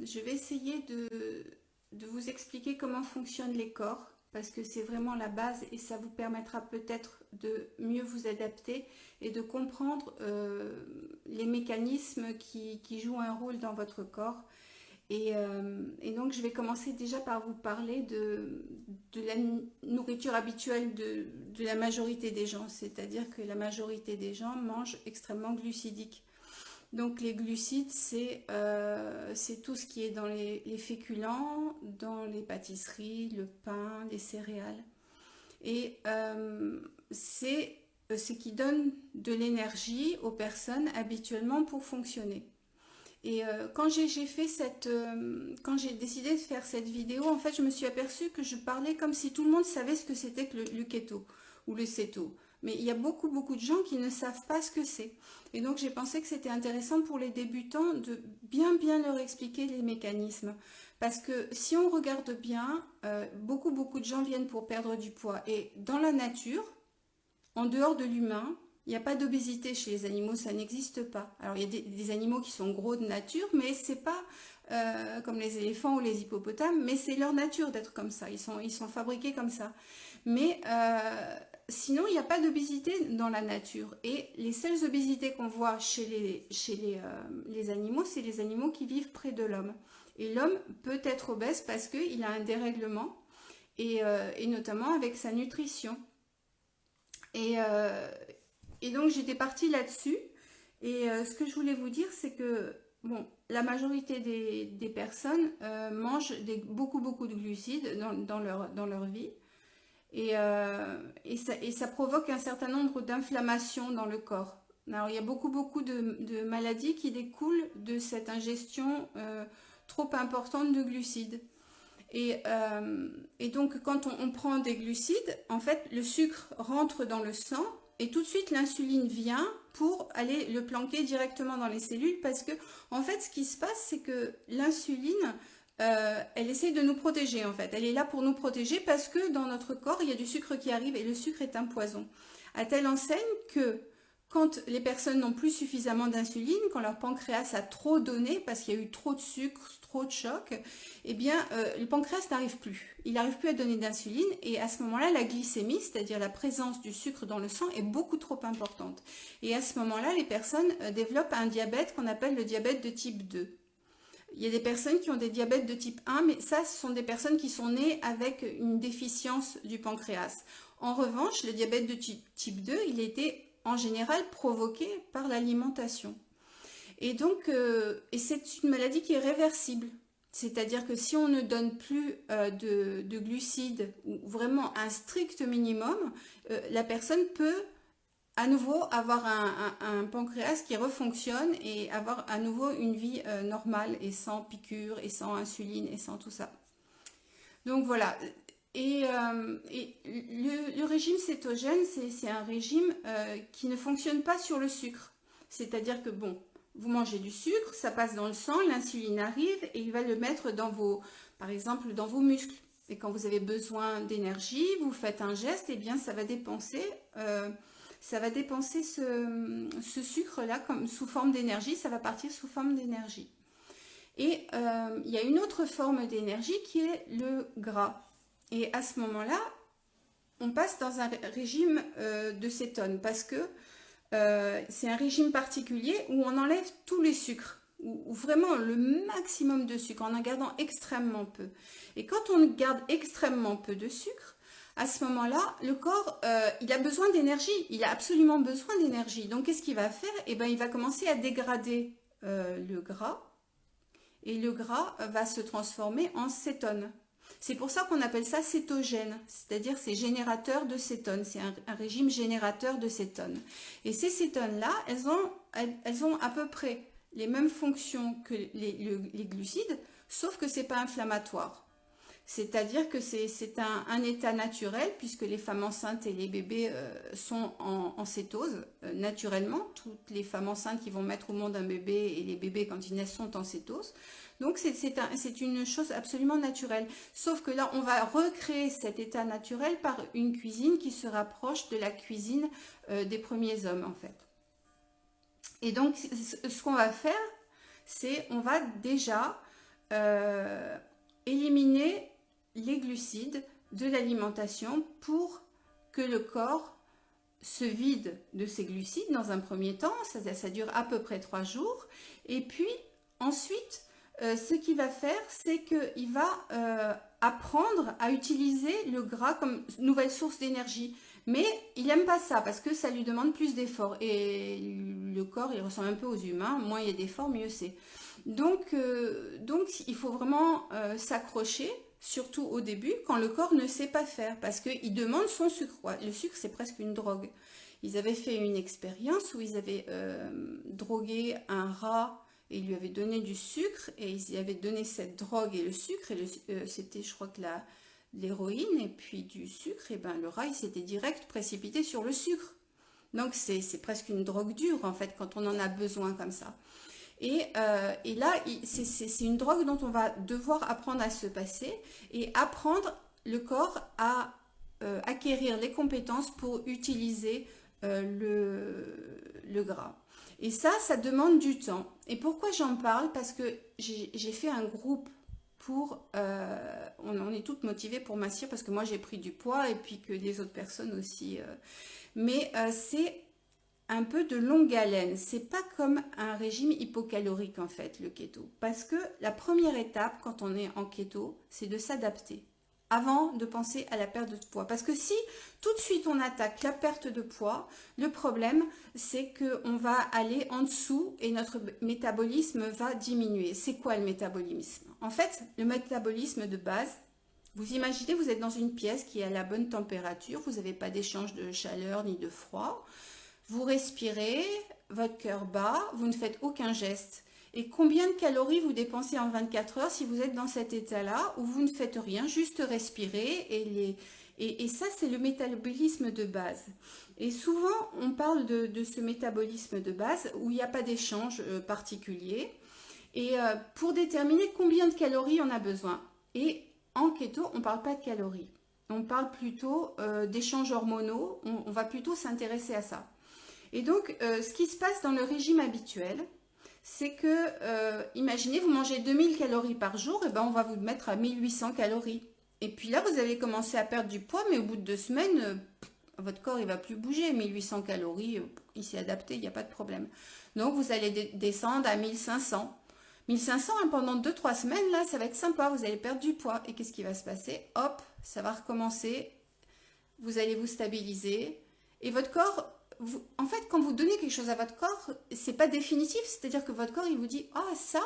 je vais essayer de vous expliquer comment fonctionnent les corps, parce que c'est vraiment la base et ça vous permettra peut-être de mieux vous adapter et de comprendre les mécanismes qui jouent un rôle dans votre corps. Et donc, je vais commencer déjà par vous parler de la nourriture habituelle de la majorité des gens. C'est-à-dire que la majorité des gens mangent extrêmement glucidique. Donc, les glucides, c'est tout ce qui est dans les féculents, dans les pâtisseries, le pain, les céréales. Et c'est ce qui donne de l'énergie aux personnes habituellement pour fonctionner. Et quand j'ai décidé de faire cette vidéo, en fait, je me suis aperçue que je parlais comme si tout le monde savait ce que c'était que le keto ou le céto. Mais il y a beaucoup de gens qui ne savent pas ce que c'est. Et donc, j'ai pensé que c'était intéressant pour les débutants de bien leur expliquer les mécanismes. Parce que si on regarde bien, beaucoup de gens viennent pour perdre du poids. Et dans la nature, en dehors de l'humain, il n'y a pas d'obésité chez les animaux, ça n'existe pas. Alors il y a des animaux qui sont gros de nature, mais c'est pas comme les éléphants ou les hippopotames, mais c'est leur nature d'être comme ça. Ils sont fabriqués comme ça. Mais sinon, il n'y a pas d'obésité dans la nature. Et les seules obésités qu'on voit chez les animaux, c'est les animaux qui vivent près de l'homme. Et l'homme peut être obèse parce qu'il a un dérèglement, et notamment avec sa nutrition. Et, euh, et donc j'étais partie là-dessus. Et ce que je voulais vous dire, c'est que bon, la majorité des personnes mangent beaucoup de glucides dans leur vie. Et ça provoque un certain nombre d'inflammations dans le corps. Alors il y a beaucoup de maladies qui découlent de cette ingestion trop importante de glucides. Et donc, quand on prend des glucides, en fait, le sucre rentre dans le sang et tout de suite, l'insuline vient pour aller le planquer directement dans les cellules parce que, en fait, ce qui se passe, c'est que l'insuline, elle essaie de nous protéger, en fait. Elle est là pour nous protéger parce que dans notre corps, il y a du sucre qui arrive et le sucre est un poison. À telle enseigne que quand les personnes n'ont plus suffisamment d'insuline, quand leur pancréas a trop donné parce qu'il y a eu trop de sucre, trop de choc, eh bien le pancréas n'arrive plus. Il n'arrive plus à donner d'insuline et à ce moment-là, la glycémie, c'est-à-dire la présence du sucre dans le sang, est beaucoup trop importante. Et à ce moment-là, les personnes développent un diabète qu'on appelle le diabète de type 2. Il y a des personnes qui ont des diabètes de type 1, mais ça, ce sont des personnes qui sont nées avec une déficience du pancréas. En revanche, le diabète de type 2, il a été en général provoqué par l'alimentation. Et donc, et c'est une maladie qui est réversible. C'est-à-dire que si on ne donne plus de glucides ou vraiment un strict minimum, la personne peut à nouveau avoir un pancréas qui refonctionne et avoir à nouveau une vie normale et sans piqûres et sans insuline et sans tout ça. Donc voilà. Et le régime cétogène, c'est un régime qui ne fonctionne pas sur le sucre. C'est-à-dire que bon, vous mangez du sucre, ça passe dans le sang, l'insuline arrive et il va le mettre dans par exemple, dans vos muscles. Et quand vous avez besoin d'énergie, vous faites un geste, et eh bien ça va dépenser ce sucre-là comme sous forme d'énergie, ça va partir sous forme d'énergie. Et il y a une autre forme d'énergie qui est le gras. Et à ce moment-là, on passe dans un régime de cétone parce que c'est un régime particulier où on enlève tous les sucres, ou vraiment le maximum de sucre en gardant extrêmement peu. Et quand on garde extrêmement peu de sucre, à ce moment-là, le corps, il a besoin d'énergie, il a absolument besoin d'énergie. Donc qu'est-ce qu'il va faire? Eh bien, il va commencer à dégrader le gras, et le gras va se transformer en cétone. C'est pour ça qu'on appelle ça cétogène, c'est-à-dire c'est générateur de cétone, c'est un régime générateur de cétone. Et ces cétones-là, elles ont à peu près les mêmes fonctions que les glucides, sauf que ce n'est pas inflammatoire. C'est-à-dire que c'est un état naturel, puisque les femmes enceintes et les bébés sont en cétose naturellement. Toutes les femmes enceintes qui vont mettre au monde un bébé et les bébés quand ils naissent sont en cétose. Donc c'est une chose absolument naturelle. Sauf que là, on va recréer cet état naturel par une cuisine qui se rapproche de la cuisine des premiers hommes en fait. Et donc ce qu'on va faire, c'est on va déjà éliminer les glucides de l'alimentation pour que le corps se vide de ses glucides dans un premier temps. Ça dure à peu près 3 jours. Et puis ensuite, ce qu'il va faire, c'est qu'il va apprendre à utiliser le gras comme nouvelle source d'énergie. Mais il n'aime pas ça parce que ça lui demande plus d'efforts. Et le corps, il ressemble un peu aux humains. Moins il y a d'efforts, mieux c'est. Donc, il faut vraiment s'accrocher, surtout au début, quand le corps ne sait pas faire, parce qu'il demande son sucre. Ouais, le sucre, c'est presque une drogue. Ils avaient fait une expérience où ils avaient drogué un rat et ils lui avaient donné du sucre, et ils y avaient donné cette drogue et le sucre, et c'était, je crois que l'héroïne, et puis du sucre, et ben le rat, il s'était direct précipité sur le sucre. Donc, c'est presque une drogue dure, en fait, quand on en a besoin comme ça. Et là, c'est une drogue dont on va devoir apprendre à se passer et apprendre le corps à acquérir les compétences pour utiliser le gras. Et ça demande du temps. Et pourquoi j'en parle? Parce que j'ai fait un groupe pour... on est toutes motivées pour mincir parce que moi j'ai pris du poids et puis que les autres personnes aussi. Mais c'est un peu de longue haleine. C'est pas comme un régime hypocalorique en fait, le keto. Parce que la première étape quand on est en keto, c'est de s'adapter avant de penser à la perte de poids. Parce que si tout de suite on attaque la perte de poids, le problème c'est qu'on va aller en dessous et notre métabolisme va diminuer. C'est quoi le métabolisme? En fait, le métabolisme de base, vous imaginez, vous êtes dans une pièce qui est à la bonne température, vous n'avez pas d'échange de chaleur ni de froid. Vous respirez, votre cœur bat, vous ne faites aucun geste. Et combien de calories vous dépensez en 24 heures si vous êtes dans cet état-là où vous ne faites rien, juste respirer et ça, c'est le métabolisme de base. Et souvent, on parle de ce métabolisme de base où il n'y a pas d'échange particulier. Et pour déterminer combien de calories on a besoin. Et en keto, on ne parle pas de calories. On parle plutôt d'échanges hormonaux. On va plutôt s'intéresser à ça. Et donc, ce qui se passe dans le régime habituel, c'est que, imaginez, vous mangez 2000 calories par jour, et ben on va vous mettre à 1800 calories. Et puis là, vous allez commencer à perdre du poids, mais au bout de 2 semaines, votre corps, il va plus bouger. 1800 calories, il s'est adapté, il n'y a pas de problème. Donc, vous allez descendre à 1500. 1500, hein, pendant 2-3 semaines, là, ça va être sympa, vous allez perdre du poids. Et qu'est-ce qui va se passer? Hop, ça va recommencer. Vous allez vous stabiliser. Et votre corps... en fait, quand vous donnez quelque chose à votre corps, c'est pas définitif, c'est-à-dire que votre corps, il vous dit « Ah, ça,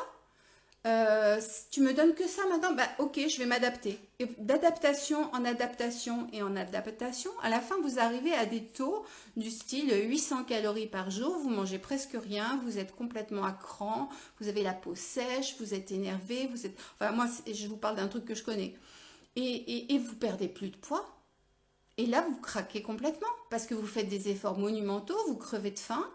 tu me donnes que ça maintenant, bah ok, je vais m'adapter. » Et d'adaptation en adaptation et en adaptation, à la fin, vous arrivez à des taux du style 800 calories par jour, vous mangez presque rien, vous êtes complètement à cran, vous avez la peau sèche, vous êtes énervé, vous êtes... Enfin, moi, je vous parle d'un truc que je connais. Et vous perdez plus de poids. Et là, vous craquez complètement parce que vous faites des efforts monumentaux, vous crevez de faim,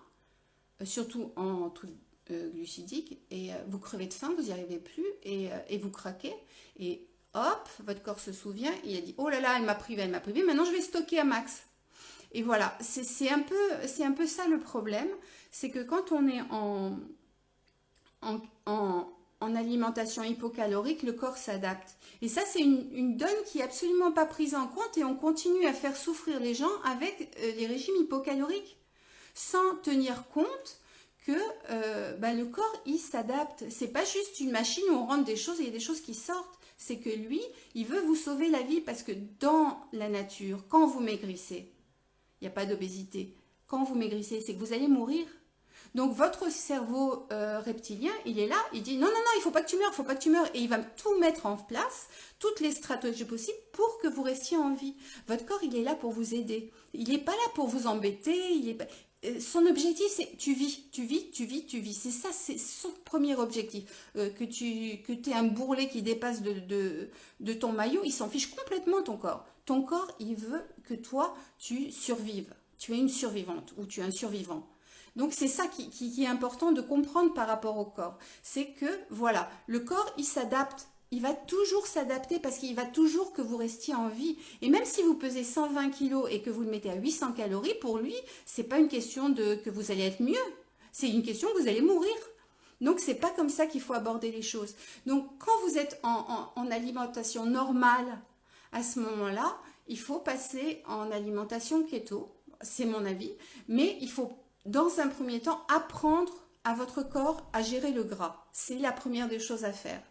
surtout en truc glucidique, et vous crevez de faim, vous n'y arrivez plus, et vous craquez. Et hop, votre corps se souvient, il a dit « Oh là là, elle m'a privé, maintenant je vais stocker à max. » Et voilà, c'est un peu ça le problème, c'est que quand on est en alimentation hypocalorique, le corps s'adapte. Et ça, c'est une donne qui est absolument pas prise en compte et on continue à faire souffrir les gens avec les régimes hypocaloriques sans tenir compte que le corps, il s'adapte. C'est pas juste une machine où on rentre des choses et il y a des choses qui sortent. C'est que lui, il veut vous sauver la vie parce que dans la nature, quand vous maigrissez, il n'y a pas d'obésité. Quand vous maigrissez, c'est que vous allez mourir. Donc votre cerveau reptilien, il est là, il dit non, il faut pas que tu meurs, faut pas que tu meurs. Et il va tout mettre en place, toutes les stratégies possibles pour que vous restiez en vie. Votre corps, il est là pour vous aider. Il n'est pas là pour vous embêter. Son objectif, c'est tu vis. C'est ça, c'est son premier objectif. Que tu aies un bourrelet qui dépasse de ton maillot, il s'en fiche complètement ton corps. Ton corps, il veut que toi, tu survives. Tu es une survivante ou tu es un survivant. Donc c'est ça qui est important de comprendre par rapport au corps. C'est que voilà, le corps il s'adapte, il va toujours s'adapter parce qu'il va toujours que vous restiez en vie. Et même si vous pesez 120 kg et que vous le mettez à 800 calories, pour lui, c'est pas une question que vous allez être mieux, c'est une question que vous allez mourir. Donc, c'est pas comme ça qu'il faut aborder les choses. Donc, quand vous êtes en alimentation normale, à ce moment-là, il faut passer en alimentation keto, c'est mon avis, mais il faut, dans un premier temps, apprendre à votre corps à gérer le gras. C'est la première des choses à faire.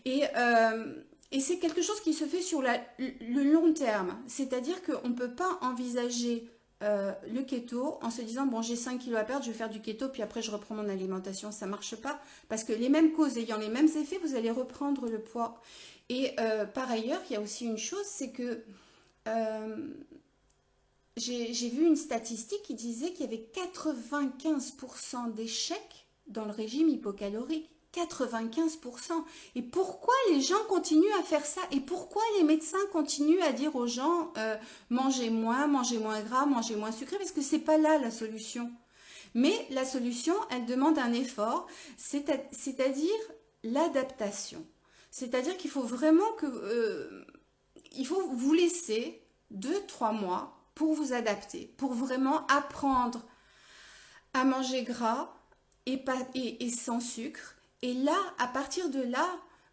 Et, euh, et c'est quelque chose qui se fait sur le long terme. C'est-à-dire qu'on ne peut pas envisager le keto en se disant, bon, j'ai 5 kilos à perdre, je vais faire du keto, puis après je reprends mon alimentation. Ça ne marche pas. Parce que les mêmes causes ayant les mêmes effets, vous allez reprendre le poids. Et par ailleurs, il y a aussi une chose, c'est que euh, j'ai vu une statistique qui disait qu'il y avait 95% d'échecs dans le régime hypocalorique. 95%. Et pourquoi les gens continuent à faire ça? Et pourquoi les médecins continuent à dire aux gens mangez moins gras, mangez moins sucré? Parce que c'est pas là la solution. Mais la solution, elle demande un effort, c'est-à-dire l'adaptation. C'est-à-dire qu'il faut vraiment que il faut vous laisser 2, 3 mois pour vous adapter, pour vraiment apprendre à manger gras et sans sucre. Et là, à partir de là,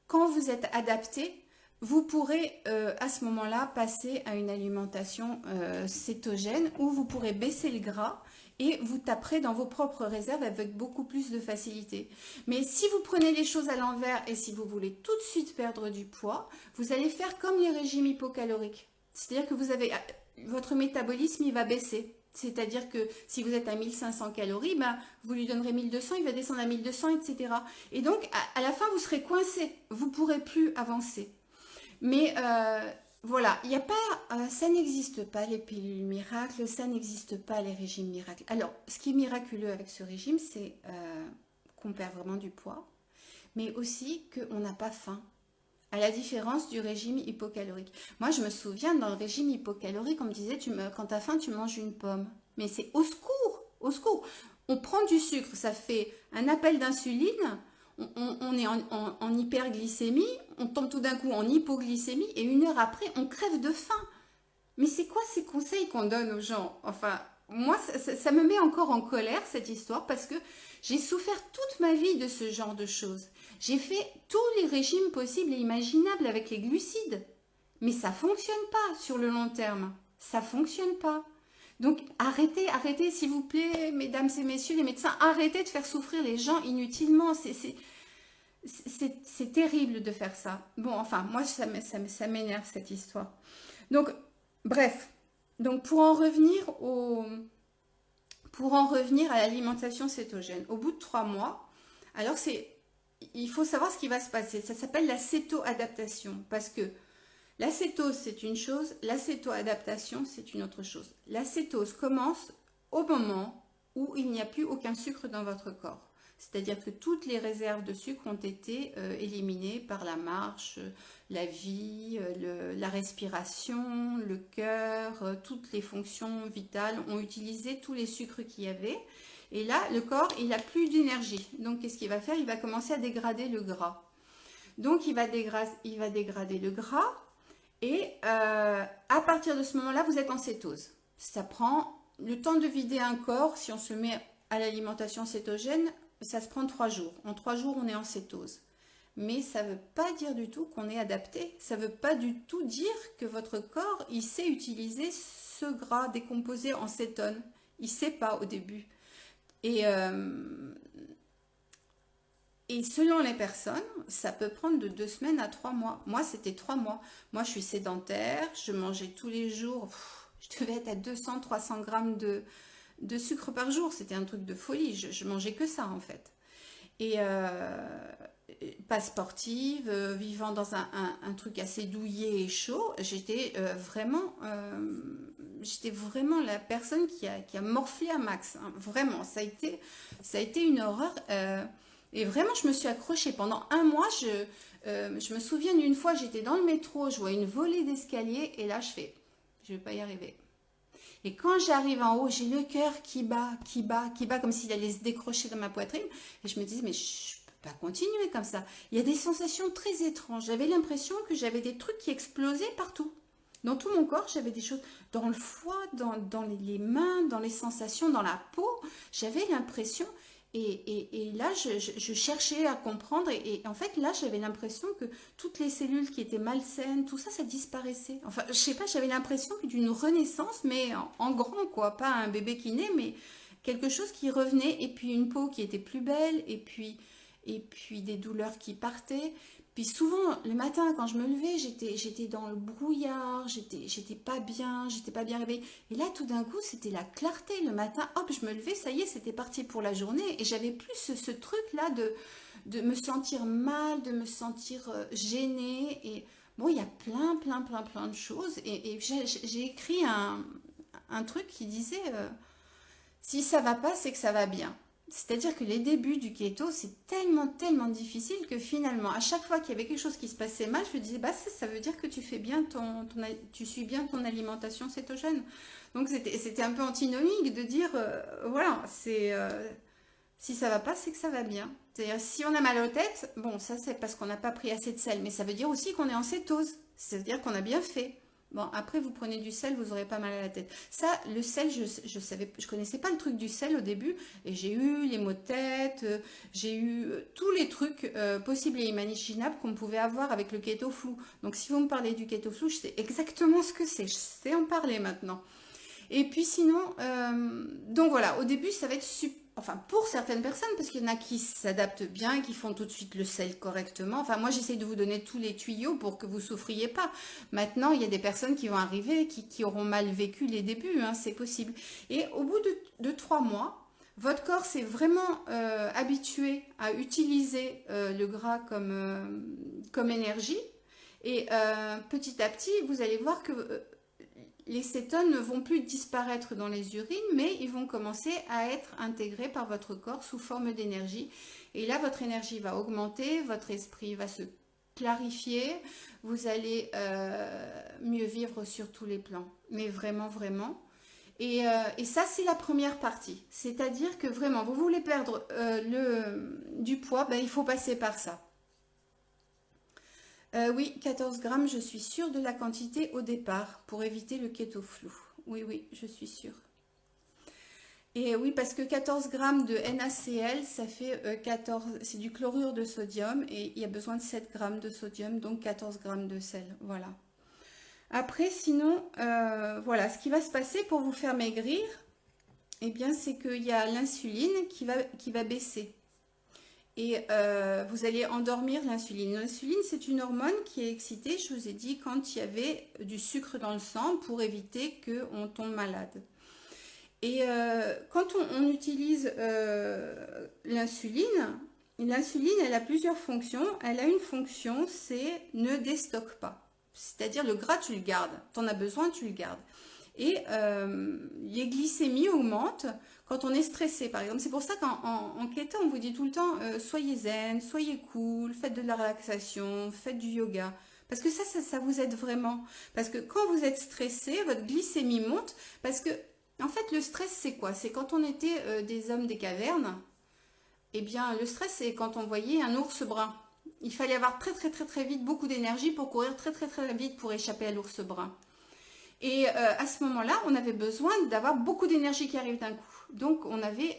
quand vous êtes adapté, vous pourrez à ce moment-là passer à une alimentation cétogène où vous pourrez baisser le gras et vous taperez dans vos propres réserves avec beaucoup plus de facilité. Mais si vous prenez les choses à l'envers et si vous voulez tout de suite perdre du poids, vous allez faire comme les régimes hypocaloriques. C'est-à-dire que votre métabolisme, il va baisser. C'est-à-dire que si vous êtes à 1500 calories, ben, vous lui donnerez 1200, il va descendre à 1200, etc. Et donc, à la fin, vous serez coincé. Vous ne pourrez plus avancer. Mais voilà, il n'y a pas, ça n'existe pas les pilules miracles, ça n'existe pas les régimes miracles. Alors, ce qui est miraculeux avec ce régime, c'est qu'on perd vraiment du poids, mais aussi qu'on n'a pas faim. À la différence du régime hypocalorique. Moi, je me souviens, dans le régime hypocalorique, on me disait, quand tu as faim, tu manges une pomme. Mais c'est au secours, au secours. On prend du sucre, ça fait un appel d'insuline, on est en hyperglycémie, on tombe tout d'un coup en hypoglycémie, et 1 heure après, on crève de faim. Mais c'est quoi ces conseils qu'on donne aux gens? Enfin, moi, ça me met encore en colère, cette histoire, parce que j'ai souffert toute ma vie de ce genre de choses. J'ai fait tous les régimes possibles et imaginables avec les glucides. Mais ça fonctionne pas sur le long terme. Ça fonctionne pas. Donc arrêtez, arrêtez, s'il vous plaît, mesdames et messieurs les médecins, arrêtez de faire souffrir les gens inutilement. C'est terrible de faire ça. Bon, enfin, moi, ça m'énerve cette histoire. Donc, bref. Donc, pour en revenir à l'alimentation cétogène, au bout de 3 mois, alors il faut savoir ce qui va se passer. Ça s'appelle la céto-adaptation parce que la cétose, c'est une chose, la céto-adaptation, c'est une autre chose. La cétose commence au moment où il n'y a plus aucun sucre dans votre corps. C'est-à-dire que toutes les réserves de sucre ont été éliminées par la marche, la vie, la respiration, le cœur, toutes les fonctions vitales ont utilisé tous les sucres qu'il y avait. Et là, le corps, il n'a plus d'énergie. Donc, qu'est-ce qu'il va faire? Il va commencer à dégrader le gras. Donc, il va dégrader le gras. Et à partir de ce moment-là, vous êtes en cétose. Ça prend le temps de vider un corps. Si on se met à l'alimentation cétogène, ça se prend 3 jours. En 3 jours, on est en cétose. Mais ça ne veut pas dire du tout qu'on est adapté. Ça ne veut pas du tout dire que votre corps, il sait utiliser ce gras décomposé en cétone. Il ne sait pas au début. Et selon les personnes, ça peut prendre de 2 semaines à 3 mois. Moi, c'était 3 mois. Moi, je suis sédentaire, je mangeais tous les jours. Je devais être à 200-300 grammes de sucre par jour. C'était un truc de folie. Je mangeais que ça, en fait. Et pas sportive, vivant dans un truc assez douillet et chaud, j'étais vraiment la personne qui a morflé à max. Hein. Vraiment, ça a été une horreur. Et vraiment, je me suis accrochée pendant 1 mois. Je me souviens d'une fois, j'étais dans le métro, je vois une volée d'escalier et là, je vais pas y arriver. Et quand j'arrive en haut, j'ai le cœur qui bat, comme s'il allait se décrocher dans ma poitrine. Et je me dis, mais je peux pas continuer comme ça. Il y a des sensations très étranges. J'avais l'impression que j'avais des trucs qui explosaient partout. Dans tout mon corps, j'avais des choses dans le foie, dans les mains, dans les sensations, dans la peau. J'avais l'impression... Et là, je cherchais à comprendre. Et en fait, là, j'avais l'impression que toutes les cellules qui étaient malsaines, tout ça, ça disparaissait. Enfin, je sais pas, j'avais l'impression d'une renaissance, mais en grand, quoi. Pas un bébé qui naît, mais quelque chose qui revenait. Et puis une peau qui était plus belle. Et puis des douleurs qui partaient. Puis souvent, le matin, quand je me levais, j'étais dans le brouillard, j'étais pas bien réveillée. Et là, tout d'un coup, c'était la clarté. Le matin, hop, je me levais, ça y est, c'était parti pour la journée. Et j'avais plus ce truc-là de me sentir mal, de me sentir gênée. Et bon, il y a plein de choses. Et j'ai écrit un truc qui disait, si ça va pas, c'est que ça va bien. C'est-à-dire que les débuts du keto, c'est tellement difficile que finalement, à chaque fois qu'il y avait quelque chose qui se passait mal, je me disais, bah ça veut dire que tu fais bien tu suis bien ton alimentation cétogène. Donc c'était un peu antinomique de dire, voilà, si ça va pas, c'est que ça va bien. C'est-à-dire, si on a mal aux têtes, bon, ça c'est parce qu'on n'a pas pris assez de sel, mais ça veut dire aussi qu'on est en cétose. C'est-à-dire qu'on a bien fait. Bon, après, vous prenez du sel, vous n'aurez pas mal à la tête. Ça, le sel, je connaissais pas le truc du sel au début, et j'ai eu les maux de tête, j'ai eu tous les trucs possibles et imaginables qu'on pouvait avoir avec le keto flou. Donc, si vous me parlez du keto flou, je sais exactement ce que c'est. Je sais en parler maintenant. Et puis sinon, donc voilà, au début, ça va être super. Enfin, pour certaines personnes, parce qu'il y en a qui s'adaptent bien, qui font tout de suite le sel correctement. Enfin, moi, j'essaie de vous donner tous les tuyaux pour que vous souffriez pas. Maintenant, il y a des personnes qui vont arriver, qui auront mal vécu les débuts, hein, c'est possible. Et au bout de 3 mois, votre corps s'est vraiment habitué à utiliser le gras comme énergie. Et petit à petit, vous allez voir que les cétones ne vont plus disparaître dans les urines, mais ils vont commencer à être intégrés par votre corps sous forme d'énergie. Et là, votre énergie va augmenter, votre esprit va se clarifier, vous allez mieux vivre sur tous les plans. Mais vraiment. Et ça, c'est la première partie. C'est-à-dire que vraiment, vous voulez perdre du poids, ben, il faut passer par ça. Oui, 14 grammes, je suis sûre de la quantité au départ pour éviter le keto flou. Oui, je suis sûre. Et oui, parce que 14 grammes de NaCl, ça fait 14, c'est du chlorure de sodium et il y a besoin de 7 grammes de sodium, donc 14 grammes de sel. Voilà. Après, sinon, voilà, ce qui va se passer pour vous faire maigrir, eh bien, c'est qu'il y a l'insuline qui va baisser. Et vous allez endormir l'insuline. L'insuline, c'est une hormone qui est excitée, je vous ai dit, quand il y avait du sucre dans le sang pour éviter qu'on tombe malade. Et quand on utilise l'insuline, elle a plusieurs fonctions. Elle a une fonction, c'est ne déstocke pas. C'est-à-dire le gras, tu le gardes. Tu en as besoin, tu le gardes. Et les glycémies augmentent quand on est stressé, par exemple. C'est pour ça qu'en keto, on vous dit tout le temps, soyez zen, soyez cool, faites de la relaxation, faites du yoga. Parce que ça vous aide vraiment. Parce que quand vous êtes stressé, votre glycémie monte. Parce que, en fait, le stress, c'est quoi? C'est quand on était des hommes des cavernes. Eh bien, le stress, c'est quand on voyait un ours brun. Il fallait avoir très vite beaucoup d'énergie pour courir très vite pour échapper à l'ours brun. Et à ce moment-là, on avait besoin d'avoir beaucoup d'énergie qui arrive d'un coup. Donc, on avait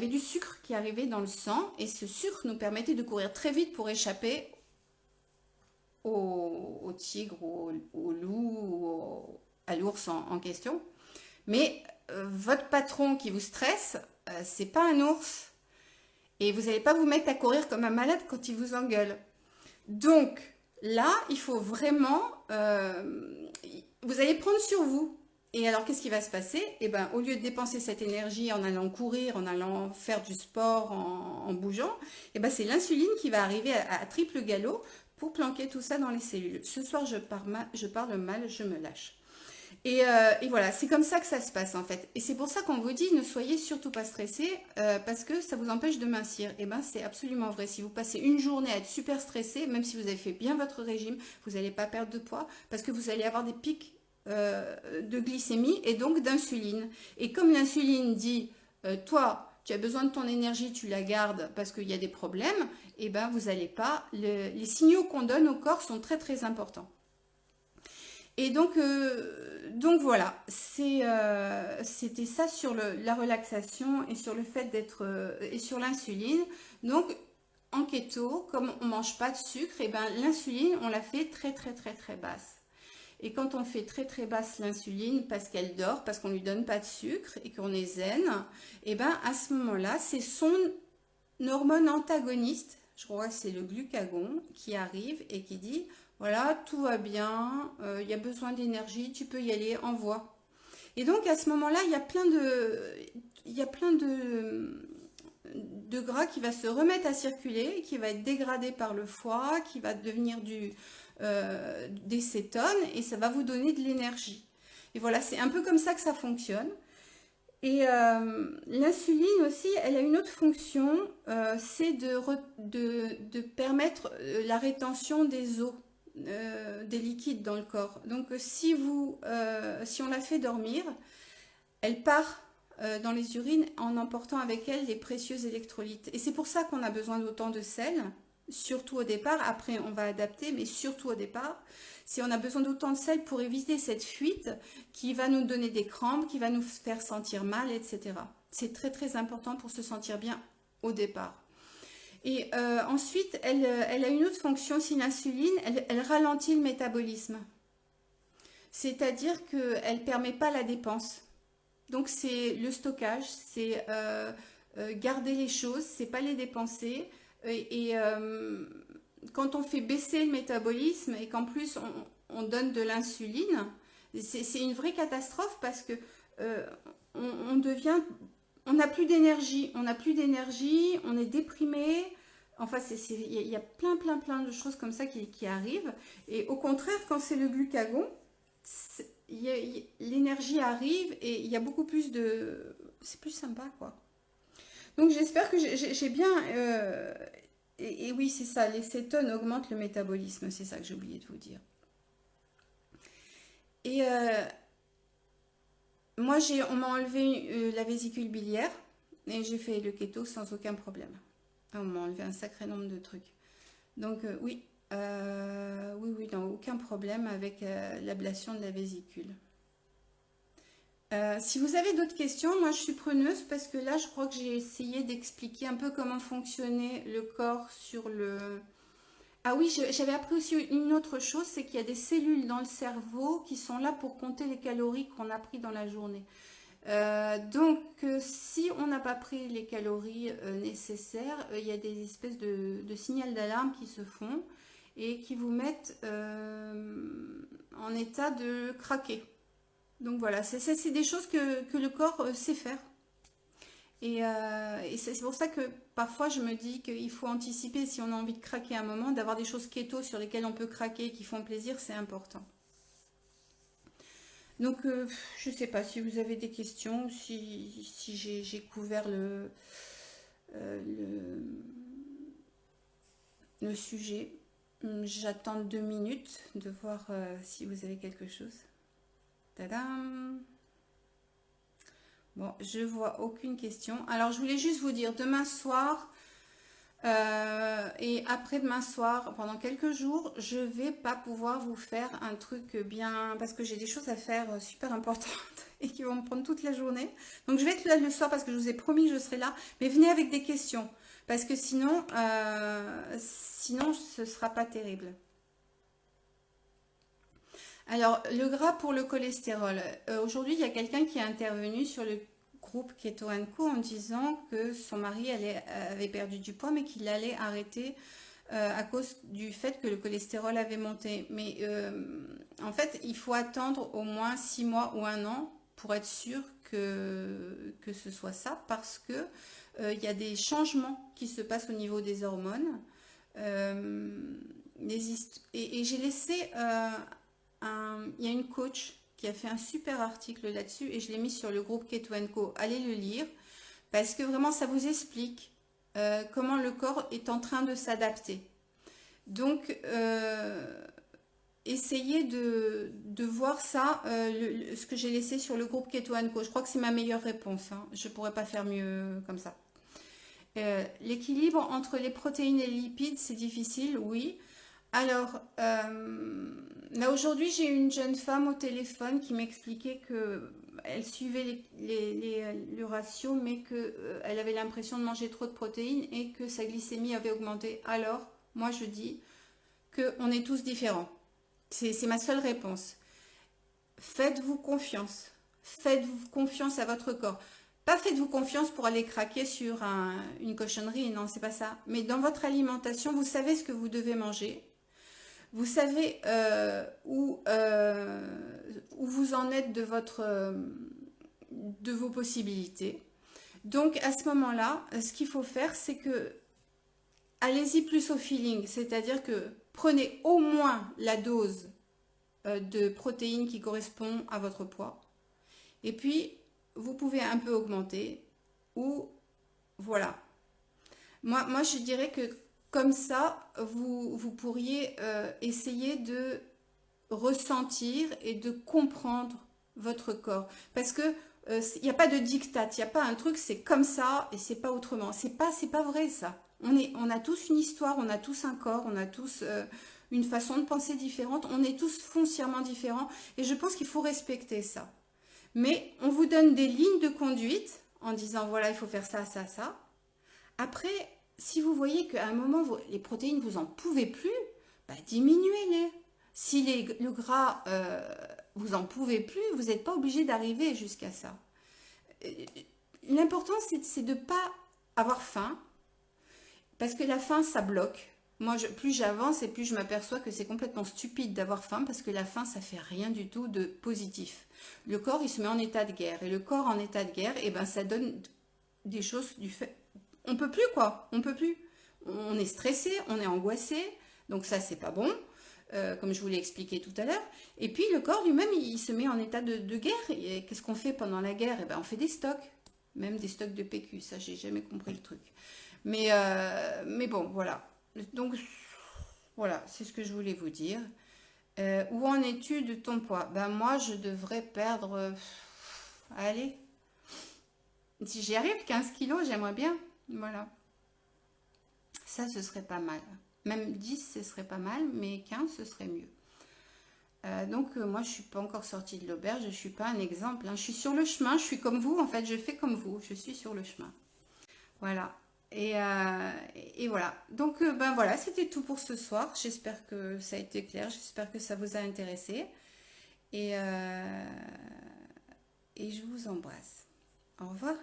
du sucre qui arrivait dans le sang. Et ce sucre nous permettait de courir très vite pour échapper au tigre, au loup, à l'ours en question. Mais votre patron qui vous stresse, c'est pas un ours. Et vous n'allez pas vous mettre à courir comme un malade quand il vous engueule. Donc, là, il faut vraiment... vous allez prendre sur vous. Et alors, qu'est-ce qui va se passer? Eh bien, au lieu de dépenser cette énergie en allant courir, en allant faire du sport, en bougeant, eh ben, c'est l'insuline qui va arriver à triple galop pour planquer tout ça dans les cellules. Ce soir, je parle mal, je me lâche. Et voilà, c'est comme ça que ça se passe en fait. Et c'est pour ça qu'on vous dit ne soyez surtout pas stressé parce que ça vous empêche de mincir. Et bien c'est absolument vrai. Si vous passez une journée à être super stressé, même si vous avez fait bien votre régime, vous n'allez pas perdre de poids parce que vous allez avoir des pics de glycémie et donc d'insuline. Et comme l'insuline dit, toi, tu as besoin de ton énergie, tu la gardes parce qu'il y a des problèmes, et ben vous n'allez pas. Les signaux qu'on donne au corps sont très importants. Et donc voilà, c'était ça sur la relaxation et sur le fait d'être et sur l'insuline. Donc en keto, comme on mange pas de sucre, et ben l'insuline on la fait très très très très basse. Et quand on fait très très basse l'insuline parce qu'elle dort, parce qu'on lui donne pas de sucre et qu'on est zen, et ben à ce moment-là, c'est son hormone antagoniste, je crois que c'est le glucagon, qui arrive et qui dit, voilà, tout va bien, il y a besoin d'énergie, tu peux y aller, envoie. Et donc à ce moment-là, il y a plein de gras qui va se remettre à circuler, qui va être dégradé par le foie, qui va devenir des cétones et ça va vous donner de l'énergie. Et voilà, c'est un peu comme ça que ça fonctionne. Et l'insuline aussi, elle a une autre fonction, c'est de permettre la rétention des eaux, des liquides dans le corps. Donc si on la fait dormir, elle part dans les urines en emportant avec elle les précieux électrolytes. Et c'est pour ça qu'on a besoin d'autant de sel, surtout au départ. Après, on va adapter, mais surtout au départ. Si on a besoin d'autant de sel pour éviter cette fuite qui va nous donner des crampes, qui va nous faire sentir mal, etc. C'est très très important pour se sentir bien au départ. Et ensuite, elle a une autre fonction, si l'insuline, elle ralentit le métabolisme. C'est-à-dire qu'elle ne permet pas la dépense. Donc c'est le stockage, c'est garder les choses, c'est pas les dépenser. Quand on fait baisser le métabolisme et qu'en plus on donne de l'insuline, c'est une vraie catastrophe parce que euh, on devient, on n'a plus d'énergie, on est déprimé. Enfin, il y a plein de choses comme ça qui arrivent. Et au contraire, quand c'est le glucagon, l'énergie arrive et il y a beaucoup plus de... C'est plus sympa, quoi. Donc j'espère que j'ai bien... et oui, c'est ça, les cétones augmentent le métabolisme, c'est ça que j'ai oublié de vous dire. Et moi, on m'a enlevé la vésicule biliaire et j'ai fait le keto sans aucun problème. On m'a enlevé un sacré nombre de trucs. Donc oui, oui, non, aucun problème avec l'ablation de la vésicule. Si vous avez d'autres questions, moi je suis preneuse parce que là je crois que j'ai essayé d'expliquer un peu comment fonctionnait le corps sur le... Ah oui, j'avais appris aussi une autre chose, c'est qu'il y a des cellules dans le cerveau qui sont là pour compter les calories qu'on a pris dans la journée. Donc si on n'a pas pris les calories nécessaires, il y a des espèces de signaux d'alarme qui se font et qui vous mettent en état de craquer. Donc voilà, c'est des choses que le corps sait faire. Et c'est pour ça que parfois je me dis qu'il faut anticiper si on a envie de craquer un moment, d'avoir des choses keto sur lesquelles on peut craquer, qui font plaisir, c'est important. Donc je ne sais pas si vous avez des questions, si j'ai couvert le, le sujet. J'attends 2 minutes de voir si vous avez quelque chose. Tadam! Bon, je vois aucune question. Alors, je voulais juste vous dire, demain soir et après-demain soir, pendant quelques jours, je vais pas pouvoir vous faire un truc bien... Parce que j'ai des choses à faire super importantes et qui vont me prendre toute la journée. Donc, je vais être là le soir parce que je vous ai promis que je serai là. Mais venez avec des questions. Parce que sinon ce sera pas terrible. Alors, le gras pour le cholestérol. Aujourd'hui, il y a quelqu'un qui est intervenu sur le groupe Keto Co en disant que son mari avait perdu du poids, mais qu'il allait arrêter à cause du fait que le cholestérol avait monté. Mais en fait, il faut attendre au moins 6 mois ou 1 an pour être sûr que ce soit ça, parce que il y a des changements qui se passent au niveau des hormones. Euh, et j'ai laissé il y a une coach qui a fait un super article là-dessus et je l'ai mis sur le groupe Keto Co. Allez le lire parce que vraiment ça vous explique comment le corps est en train de s'adapter. Donc essayez de voir ça, ce que j'ai laissé sur le groupe Keto Co. Je crois que c'est ma meilleure réponse, hein. Je ne pourrais pas faire mieux comme ça. L'équilibre entre les protéines et les lipides, c'est difficile, oui. Alors, là aujourd'hui, j'ai eu une jeune femme au téléphone qui m'expliquait que elle suivait le ratio, mais que elle avait l'impression de manger trop de protéines et que sa glycémie avait augmenté. Alors, moi, je dis qu'on est tous différents. C'est ma seule réponse. Faites-vous confiance. Faites-vous confiance à votre corps. Pas faites-vous confiance pour aller craquer sur une cochonnerie, non, c'est pas ça. Mais dans votre alimentation, vous savez ce que vous devez manger. Vous savez où vous en êtes de vos possibilités. Donc à ce moment-là, ce qu'il faut faire, c'est que allez-y plus au feeling, c'est-à-dire que prenez au moins la dose de protéines qui correspond à votre poids. Et puis, vous pouvez un peu augmenter ou voilà. Moi, je dirais que comme ça, vous pourriez essayer de ressentir et de comprendre votre corps. Parce que il n'y a pas de diktat, il n'y a pas un truc, c'est comme ça et c'est pas autrement. C'est pas vrai ça. On a tous une histoire, on a tous un corps, on a tous une façon de penser différente, on est tous foncièrement différents et je pense qu'il faut respecter ça. Mais on vous donne des lignes de conduite en disant voilà, il faut faire ça, ça, ça. Après, si vous voyez qu'à un moment, les protéines, vous en pouvez plus, bah, diminuez-les. Si le gras, vous en pouvez plus, vous n'êtes pas obligé d'arriver jusqu'à ça. Euh, L'important, c'est de ne pas avoir faim, parce que la faim, ça bloque. Moi, plus j'avance et plus je m'aperçois que c'est complètement stupide d'avoir faim, parce que la faim, ça fait rien du tout de positif. Le corps, il se met en état de guerre. Et le corps en état de guerre, eh ben, ça donne des choses du fait. On peut plus, quoi. On peut plus. On est stressé, on est angoissé. Donc ça, c'est pas bon. Comme je vous l'ai expliqué tout à l'heure. Et puis le corps lui-même, il se met en état de guerre. Et qu'est-ce qu'on fait pendant la guerre? Eh ben, on fait des stocks. Même des stocks de PQ. Ça, j'ai jamais compris le truc. Mais bon, voilà. Donc, voilà, c'est ce que je voulais vous dire. Où en es-tu de ton poids? Ben moi, je devrais perdre... allez, si j'y arrive, 15 kilos, j'aimerais bien. Voilà. Ça, ce serait pas mal. Même 10, ce serait pas mal, mais 15, ce serait mieux. Donc, moi, je suis pas encore sortie de l'auberge, je suis pas un exemple, hein. Je suis sur le chemin, je suis comme vous, en fait, je fais comme vous, je suis sur le chemin. Voilà. Et voilà. Donc, ben voilà, c'était tout pour ce soir. J'espère que ça a été clair, j'espère que ça vous a intéressé. Et, euh, et je vous embrasse. Au revoir.